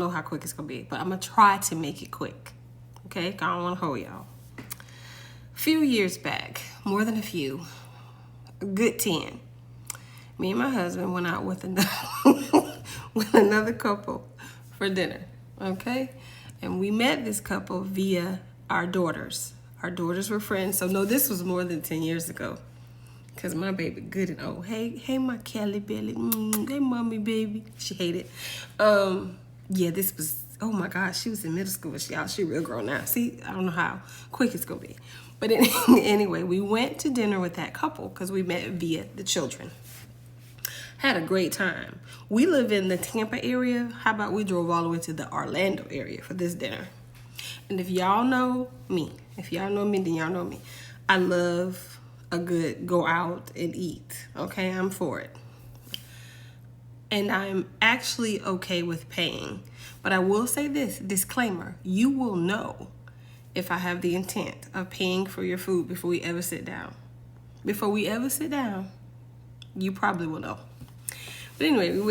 know how quick it's going to be, but I'm going to try to make it quick. Okay? I don't want to hold y'all. A few years back, more than a few, a good 10, me and my husband went out with another couple for dinner. Okay? And we met this couple via our daughters. Our daughters were friends. So, no, this was more than 10 years ago. Because my baby good and old. Hey, my Kelly Billy. Hey, mommy, baby. She hated. Yeah, this was, oh, my gosh. She was in middle school. She real grown now. See, I don't know how quick it's going to be. But anyway, we went to dinner with that couple because we met via the children. Had a great time. We live in the Tampa area. How about we drove all the way to the Orlando area for this dinner? And if y'all know me, then y'all know me. I love a good go out and eat. Okay, I'm for it. And I'm actually okay with paying. But I will say this, disclaimer, you will know if I have the intent of paying for your food before we ever sit down. Before we ever sit down, you probably will know. But anyway, we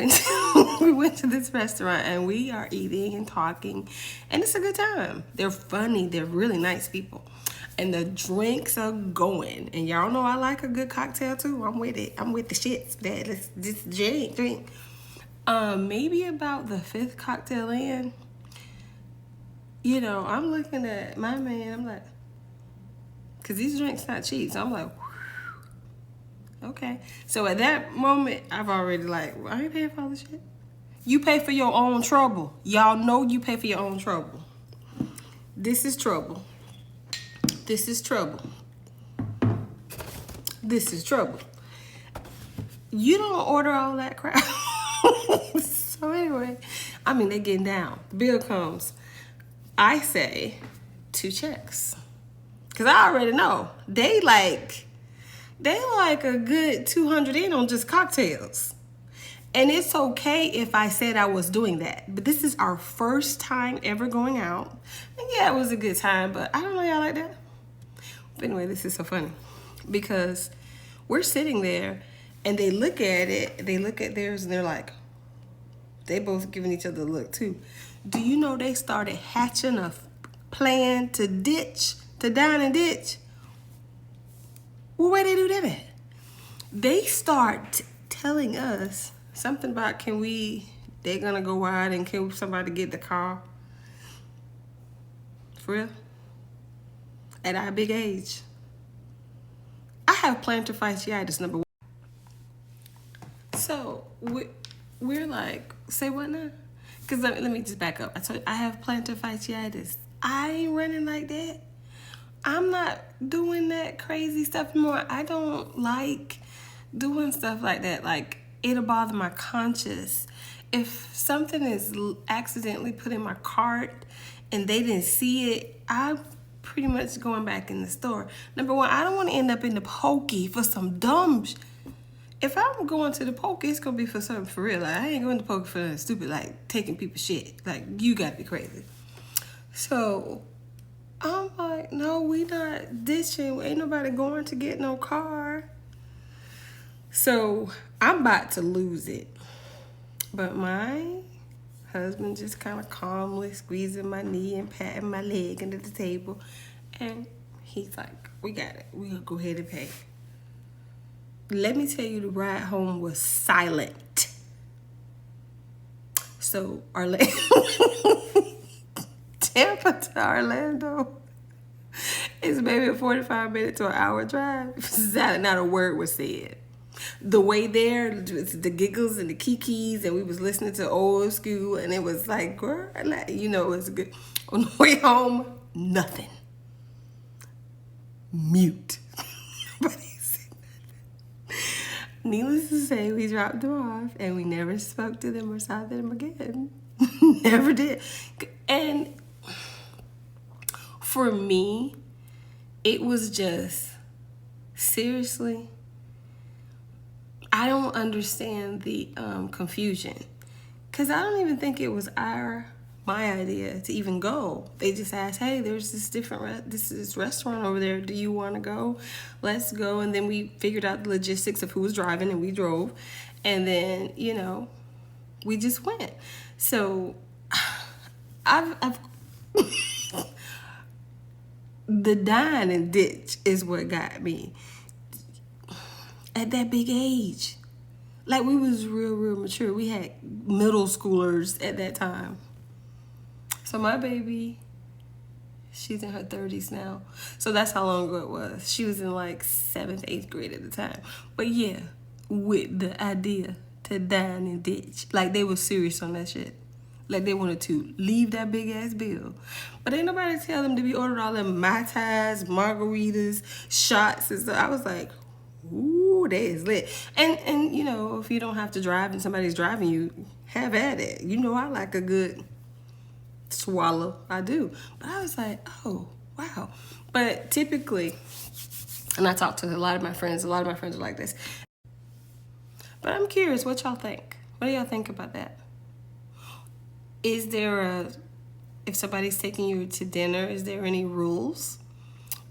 went to this restaurant and we are eating and talking, and it's a good time. They're funny. They're really nice people. And the drinks are going. And y'all know I like a good cocktail too. I'm with it. I'm with the shits. Let's just drink. Maybe about the 5th cocktail in, you know, I'm looking at my man. I'm like, because these drinks not cheap. So I'm like, okay. So at that moment, I've already like, well, I ain't paying for all this shit. You pay for your own trouble. Y'all know you pay for your own trouble. This is trouble. This is trouble. This is trouble. You don't order all that crap. So anyway, I mean, they getting down. The bill comes. I say 2 checks. Because I already know. They like a good 200 in on just cocktails. And it's okay if I said I was doing that. But this is our first time ever going out. And yeah, it was a good time, but I don't know y'all like that. But anyway, this is so funny. Because we're sitting there and they look at it, they look at theirs and they're like, they both giving each other a look too. Do you know they started hatching a plan to dine and ditch? Well, where they do that at? They start telling us something about they're gonna go out and can somebody get the car? For real? At our big age. I have plantar fasciitis, number 1. So we're like, say what now? Because let me just back up. I told you, I have plantar fasciitis. I ain't running like that. I'm not doing that crazy stuff anymore. I don't like doing stuff like that. Like, it'll bother my conscience. If something is accidentally put in my cart and they didn't see it, I'm pretty much going back in the store. Number 1, I don't want to end up in the pokey for some dumb If I'm going to the pokey, it's going to be for something for real. Like, I ain't going to pokey for nothing stupid, like taking people's shit. Like, you got to be crazy. So I'm like, no, we not ditching. Ain't nobody going to get no car. So I'm about to lose it. But my husband just kind of calmly squeezing my knee and patting my leg under the table. And he's like, we got it. We're going to go ahead and pay. Let me tell you, the ride home was silent. So Orlando, Tampa to Orlando is maybe a 45-minute to an hour drive. Not a word was said. The way there, the giggles and the kikis, and we was listening to old school, and it was like, girl, like, you know, it was good. On the way home, nothing. Mute. Nobody said nothing. Needless to say, we dropped them off, and we never spoke to them or saw them again. Never did. And for me, it was just, seriously, I don't understand the confusion, because I don't even think it was my idea to even go. They just asked, hey, there's this restaurant over there. Do you want to go? Let's go. And then we figured out the logistics of who was driving, and we drove. And then, you know, we just went. So I've the dine and ditch is what got me at that big age. Like, we was real mature. We had middle schoolers at that time. So my baby, she's in her 30s now. So that's how long ago it was. She was in like 7th, 8th grade at the time. But yeah, with the idea to dine and ditch. Like, they were serious on that shit. Like, they wanted to leave that big ass bill. But ain't nobody tell them to be ordering all them Mai Tais, margaritas, shots and stuff. I was like, ooh, that is lit. And you know, if you don't have to drive and somebody's driving you, have at it. You know, I like a good swallow. I do. But I was like, oh, wow. But typically, and I talk to a lot of my friends are like this. But I'm curious, what y'all think? What do y'all think about that? Is there if somebody's taking you to dinner, is there any rules?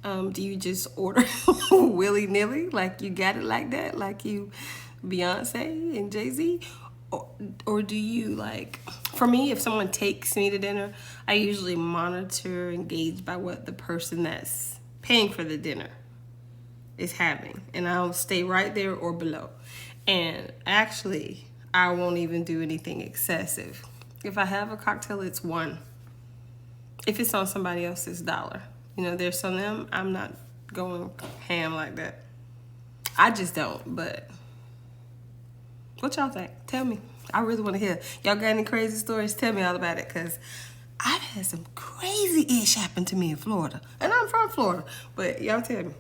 Do you just order willy-nilly, like you got it like that, like you Beyonce and Jay-Z? Or do you, like, for me, if someone takes me to dinner, I usually monitor and gauge by what the person that's paying for the dinner is having. And I'll stay right there or below. And actually, I won't even do anything excessive. If I have a cocktail, it's $1. If it's on somebody else's dollar. You know, there's some of them, I'm not going ham like that. I just don't, but what y'all think? Tell me. I really want to hear. Y'all got any crazy stories? Tell me all about it, because I've had some crazy ish happen to me in Florida. And I'm from Florida, but y'all tell me.